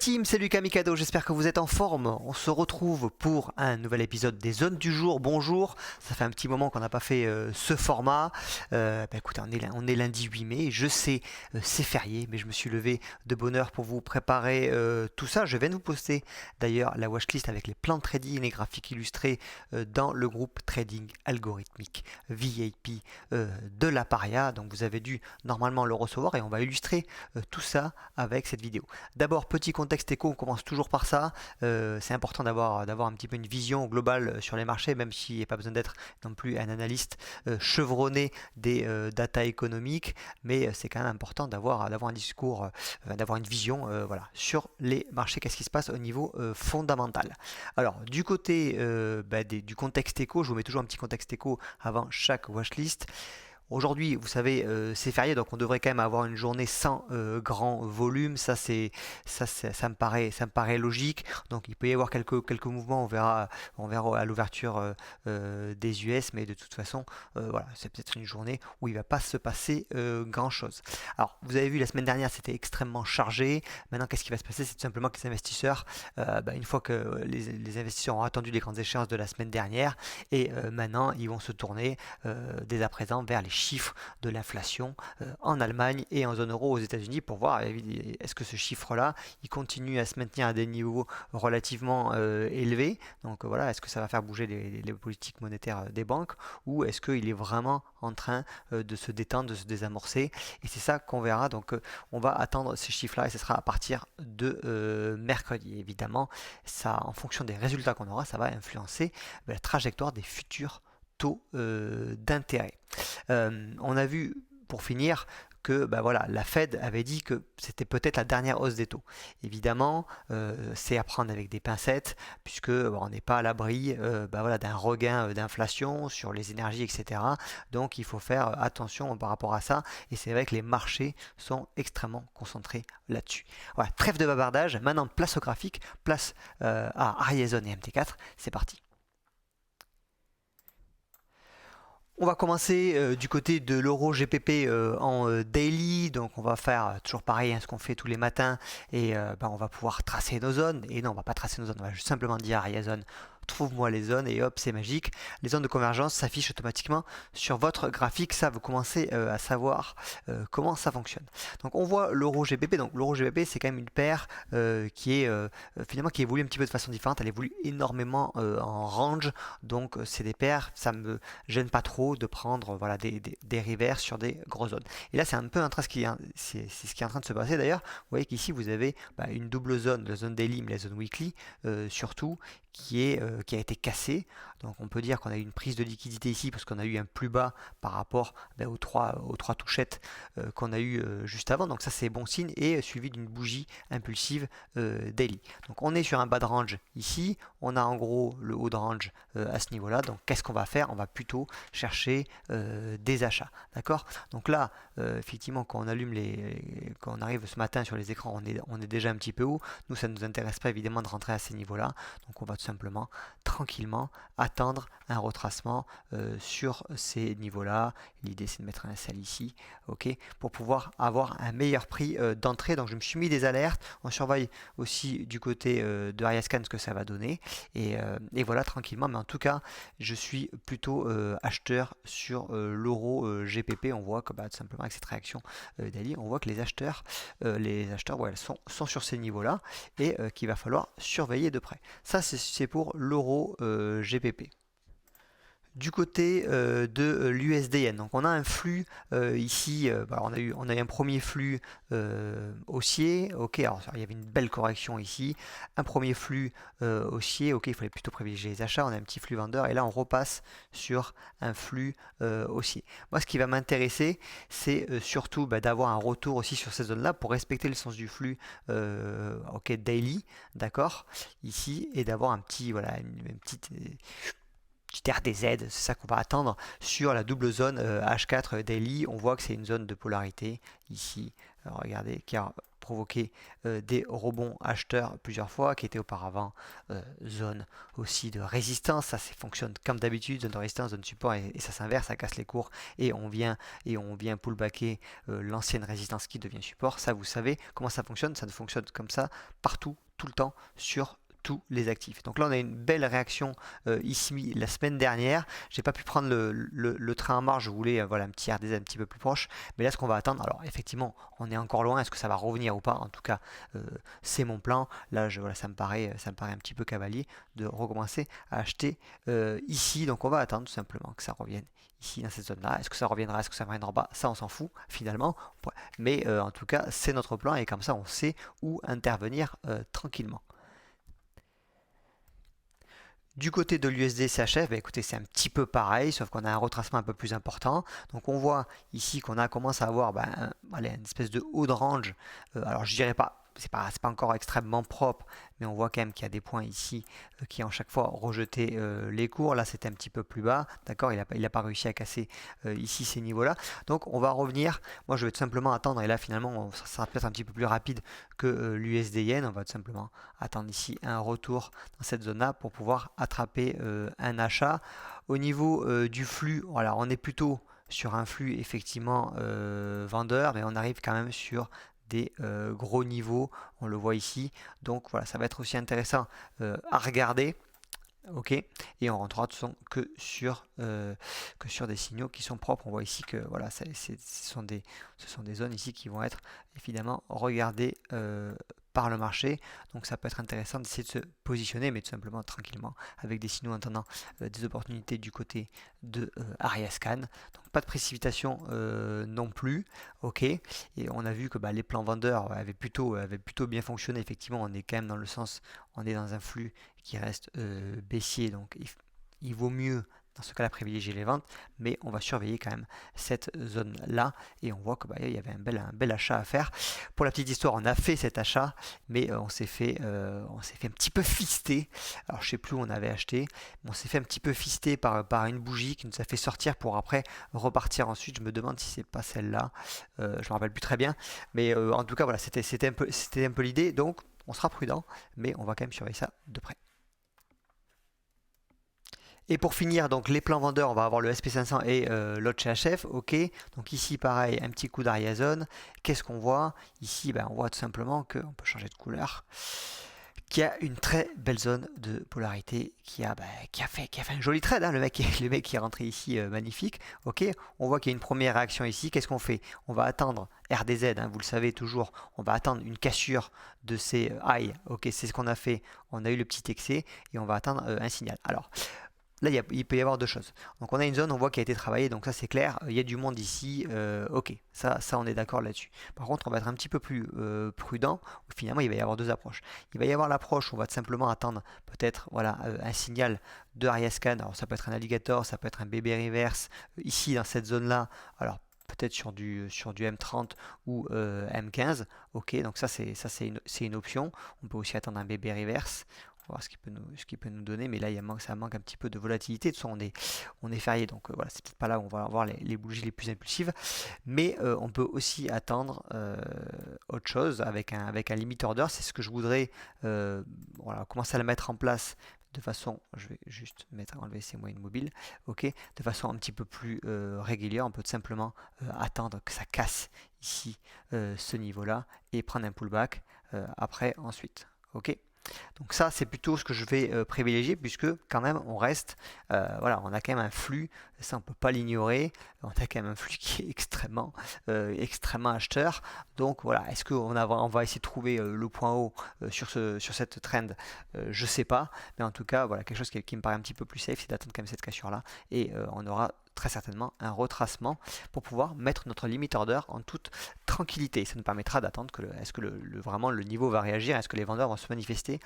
team, c'est Lucas Mikado, j'espère que vous êtes en forme. On se retrouve pour un nouvel épisode des Zones du Jour. Bonjour, ça fait un petit moment qu'on n'a pas fait ce format. Écoutez, on est lundi 8 mai, je sais, c'est férié, mais je me suis levé de bonne heure pour vous préparer tout ça. Je viens de vous poster d'ailleurs la watchlist avec les plans de trading et les graphiques illustrés dans le groupe Trading Algorithmique VIP de la Paria. Donc vous avez dû normalement le recevoir et on va illustrer tout ça avec cette vidéo. D'abord, petit contexte éco, on commence toujours par ça. C'est important d'avoir un petit peu une vision globale sur les marchés, même s'il n'y a pas besoin d'être non plus un analyste chevronné des data économiques, mais c'est quand même important d'avoir un discours, d'avoir une vision voilà, sur les marchés, qu'est-ce qui se passe au niveau fondamental. Alors, du côté du contexte éco, je vous mets toujours un petit contexte éco avant chaque watchlist. Aujourd'hui, vous savez, c'est férié, donc on devrait quand même avoir une journée sans grand volume. Ça me paraît logique. Donc il peut y avoir quelques mouvements. On verra à l'ouverture des US, mais de toute façon, voilà, c'est peut-être une journée où il ne va pas se passer grand-chose. Alors, vous avez vu la semaine dernière, c'était extrêmement chargé. Maintenant, qu'est-ce qui va se passer? C'est tout simplement que les investisseurs, une fois que les investisseurs ont attendu les grandes échéances de la semaine dernière, et maintenant, ils vont se tourner dès à présent vers les chiffres de l'inflation en Allemagne et en zone euro aux États-Unis pour voir est-ce que ce chiffre-là il continue à se maintenir à des niveaux relativement élevés. Donc voilà, est-ce que ça va faire bouger les politiques monétaires des banques ou est-ce qu'il est vraiment en train de se détendre, de se désamorcer? Et c'est ça qu'on verra. Donc on va attendre ces chiffres-là et ce sera à partir de mercredi. Évidemment, ça, en fonction des résultats qu'on aura, ça va influencer la trajectoire des futurs taux d'intérêt. On a vu, pour finir, que voilà, la Fed avait dit que c'était peut-être la dernière hausse des taux. Évidemment, c'est à prendre avec des pincettes, puisque on n'est pas à l'abri voilà, d'un regain d'inflation sur les énergies, etc. Donc il faut faire attention par rapport à ça, et c'est vrai que les marchés sont extrêmement concentrés là-dessus. Voilà, trêve de bavardage, maintenant place au graphique, place à Horizon et MT4, c'est parti. On va commencer du côté de l'euro GPP en daily, donc on va faire toujours pareil, ce qu'on fait tous les matins, et on va pouvoir tracer nos zones. Et non, on va pas tracer nos zones, on va simplement dire à Horizon, trouve-moi les zones, et hop, c'est magique. Les zones de convergence s'affichent automatiquement sur votre graphique. Ça, vous commencez à savoir comment ça fonctionne. Donc on voit l'euro GBP. Donc l'euro GBP, c'est quand même une paire qui est finalement qui évolue un petit peu de façon différente. Elle évolue énormément en range. Donc c'est des paires, ça me gêne pas trop de prendre voilà, des revers sur des grosses zones. Et là, c'est un peu en train c'est ce qui est en train de se passer d'ailleurs. Vous voyez qu'ici, vous avez une double zone, la zone daily, mais la zone weekly surtout, qui a été cassée. Donc on peut dire qu'on a eu une prise de liquidité ici parce qu'on a eu un plus bas par rapport aux trois touchettes qu'on a eu juste avant. Donc ça c'est bon signe et suivi d'une bougie impulsive daily. Donc on est sur un bas de range ici. On a en gros le haut de range à ce niveau-là. Donc qu'est-ce qu'on va faire? On va plutôt chercher des achats. D'accord? Donc là, effectivement, quand on arrive ce matin sur les écrans, on est déjà un petit peu haut. Nous, ça ne nous intéresse pas évidemment de rentrer à ces niveaux-là. Donc on va tout simplement tranquillement attendre un retracement sur ces niveaux-là. L'idée c'est de mettre un sell ici, ok, pour pouvoir avoir un meilleur prix d'entrée. Donc je me suis mis des alertes. On surveille aussi du côté de Ariascan ce que ça va donner. Et voilà tranquillement. Mais en tout cas, je suis plutôt acheteur sur l'euro GPP. On voit que tout simplement avec cette réaction d'Ali, on voit que les acheteurs voilà, sont sur ces niveaux-là et qu'il va falloir surveiller de près. Ça, c'est pour l'euro GPP. Du côté de l'USDN, donc on a un flux ici, on a eu un premier flux haussier, ok, alors il y avait une belle correction ici, un premier flux haussier, ok, il fallait plutôt privilégier les achats, on a un petit flux vendeur et là on repasse sur un flux haussier. Moi ce qui va m'intéresser c'est surtout d'avoir un retour aussi sur ces zones là pour respecter le sens du flux ok, daily, d'accord, ici, et d'avoir un petit, voilà, une petite RDZ, c'est ça qu'on va attendre sur la double zone H4 daily. On voit que c'est une zone de polarité ici regardez, qui a provoqué des rebonds acheteurs plusieurs fois, qui était auparavant zone aussi de résistance. Ça fonctionne comme d'habitude, zone de résistance, zone de support, et ça s'inverse, ça casse les cours, et on vient pullbacker l'ancienne résistance qui devient support. Ça, vous savez comment ça fonctionne. Ça fonctionne comme ça partout, tout le temps, sur tous les actifs. Donc là, on a une belle réaction ici la semaine dernière. J'ai pas pu prendre le train en marche. Je voulais voilà, un petit RDZ un petit peu plus proche. Mais là, ce qu'on va attendre, alors effectivement, on est encore loin. Est-ce que ça va revenir ou pas? En tout cas, c'est mon plan. Là, voilà, ça me paraît un petit peu cavalier de recommencer à acheter ici. Donc on va attendre tout simplement que ça revienne ici dans cette zone-là. Est-ce que ça reviendra? Est-ce que ça reviendra en bas? Ça, on s'en fout finalement. Mais en tout cas, c'est notre plan et comme ça, on sait où intervenir tranquillement. Du côté de l'USD CHF, bah écoutez, c'est un petit peu pareil, sauf qu'on a un retracement un peu plus important. Donc on voit ici qu'on a commencé à avoir allez, une espèce de haut de range. Alors je dirais pas, c'est pas encore extrêmement propre, mais on voit quand même qu'il y a des points ici qui ont chaque fois rejeté les cours. Là c'était un petit peu plus bas, d'accord, il a pas réussi à casser ici ces niveaux-là. Donc on va revenir, moi je vais tout simplement attendre, et là finalement ça sera peut-être un petit peu plus rapide que l'USD Yen. On va tout simplement attendre ici un retour dans cette zone-là pour pouvoir attraper un achat. Au niveau du flux, voilà, on est plutôt sur un flux effectivement vendeur, mais on arrive quand même sur des gros niveaux, on le voit ici. Donc voilà, ça va être aussi intéressant à regarder. Ok, et on rentrera de toute façon que sur des signaux qui sont propres. On voit ici que voilà, ce sont des zones ici qui vont être évidemment regardées par le marché. Donc ça peut être intéressant d'essayer de se positionner, mais tout simplement tranquillement avec des signaux en attendant des opportunités du côté de Ariascan. Donc pas de précipitation non plus. Ok, et on a vu que les plans vendeurs avaient plutôt bien fonctionné. Effectivement, on est quand même dans le sens, on est dans un flux qui reste baissier, donc il vaut mieux dans ce cas-là privilégier les ventes, mais on va surveiller quand même cette zone-là, et on voit que il y avait un bel achat à faire. Pour la petite histoire, on a fait cet achat, mais on s'est fait un petit peu fister. Alors je sais plus où on avait acheté, mais on s'est fait un petit peu fister par une bougie qui nous a fait sortir pour après repartir ensuite. Je me demande si c'est pas celle-là, je me rappelle plus très bien, mais en tout cas voilà, c'était un peu l'idée. Donc on sera prudent, mais on va quand même surveiller ça de près. Et pour finir, donc les plans vendeurs, on va avoir le SP500 et l'autre CHF. Ok, donc ici pareil, un petit coup d'Ariazone. Qu'est-ce qu'on voit? Ici, on voit tout simplement qu'on peut changer de couleur, qui a une très belle zone de polarité, qui a fait un joli trade, hein, le mec qui est rentré ici, magnifique. Ok, on voit qu'il y a une première réaction ici. Qu'est-ce qu'on fait? On va attendre RDZ, hein, vous le savez toujours, on va attendre une cassure de ces highs. Ok, c'est ce qu'on a fait. On a eu le petit excès et on va attendre un signal. Alors là, il peut y avoir deux choses. Donc on a une zone, on voit qui a été travaillée, donc ça c'est clair, il y a du monde ici, ok, ça on est d'accord là-dessus. Par contre, on va être un petit peu plus prudent, où finalement il va y avoir deux approches. Il va y avoir l'approche où on va tout simplement attendre peut-être voilà, un signal de Ariascan, alors ça peut être un alligator, ça peut être un bébé reverse, ici dans cette zone-là, alors peut-être sur du M30 ou M15, ok, donc ça c'est une option. On peut aussi attendre un bébé reverse. On va voir ce qu'il peut nous donner, mais là ça manque un petit peu de volatilité. De toute façon, on est férié, donc voilà, c'est peut-être pas là où on va avoir les bougies les plus impulsives. Mais on peut aussi attendre autre chose avec un limit order. C'est ce que je voudrais voilà, commencer à le mettre en place de façon, je vais juste enlever ces moyennes mobiles, ok, de façon un petit peu plus régulière. On peut tout simplement attendre que ça casse ici ce niveau-là et prendre un pullback après ensuite, ok. Donc ça, c'est plutôt ce que je vais privilégier, puisque quand même, on reste, voilà, on a quand même un flux, ça on peut pas l'ignorer, on a quand même un flux qui est extrêmement acheteur. Donc voilà, est-ce qu'on on va essayer de trouver le point haut sur cette trend? Je sais pas, mais en tout cas, voilà, quelque chose qui me paraît un petit peu plus safe, c'est d'attendre quand même cette cassure-là, et on aura très certainement un retracement pour pouvoir mettre notre limit order en toute tranquillité. Ça nous permettra d'attendre que est-ce que vraiment le niveau va réagir, est-ce que les vendeurs vont se manifester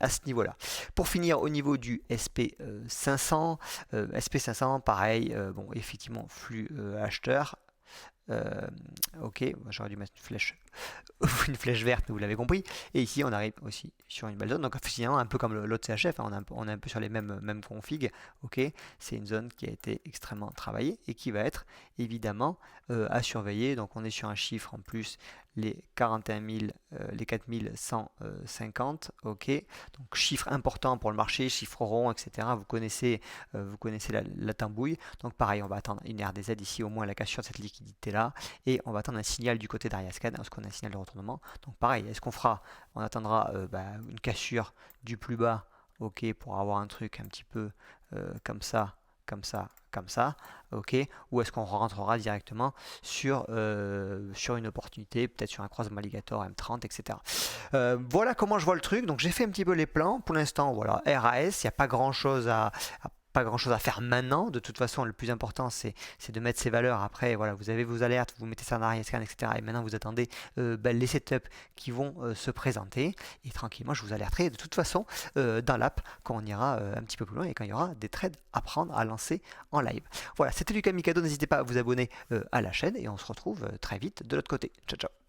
à ce niveau-là. Pour finir, au niveau du SP500, SP500 pareil, bon effectivement flux acheteur. Ok, j'aurais dû mettre une flèche une flèche verte, vous l'avez compris. Et ici, on arrive aussi sur une belle zone. Donc finalement, un peu comme l'autre CHF, hein, on est un peu sur les mêmes configs. Ok, c'est une zone qui a été extrêmement travaillée et qui va être évidemment à surveiller. Donc on est sur un chiffre en plus, les 41 000, les 4150. Ok, donc chiffre important pour le marché, chiffre rond, etc. Vous connaissez la tambouille. Donc pareil, on va attendre une RDZ ici, au moins la cassure de cette liquidité là, et on va attendre un signal du côté d'Ariascan, parce qu'on a un signal de retournement. Donc pareil, est-ce qu'on fera, on attendra une cassure du plus bas, ok, pour avoir un truc un petit peu comme ça, comme ça, comme ça, ok, ou est-ce qu'on rentrera directement sur une opportunité, peut-être sur un croisement alligator M30, etc. Voilà comment je vois le truc. Donc j'ai fait un petit peu les plans. Pour l'instant, voilà, RAS, il n'y a pas grand-chose pas grand chose à faire maintenant. De toute façon, le plus important, c'est de mettre ces valeurs. Après, voilà, vous avez vos alertes, vous mettez ça en arrière scan, etc. Et maintenant, vous attendez les setups qui vont se présenter. Et tranquillement, je vous alerterai de toute façon dans l'app quand on ira un petit peu plus loin et quand il y aura des trades à prendre, à lancer en live. Voilà, c'était Lucas Mikado. N'hésitez pas à vous abonner à la chaîne et on se retrouve très vite de l'autre côté. Ciao, ciao.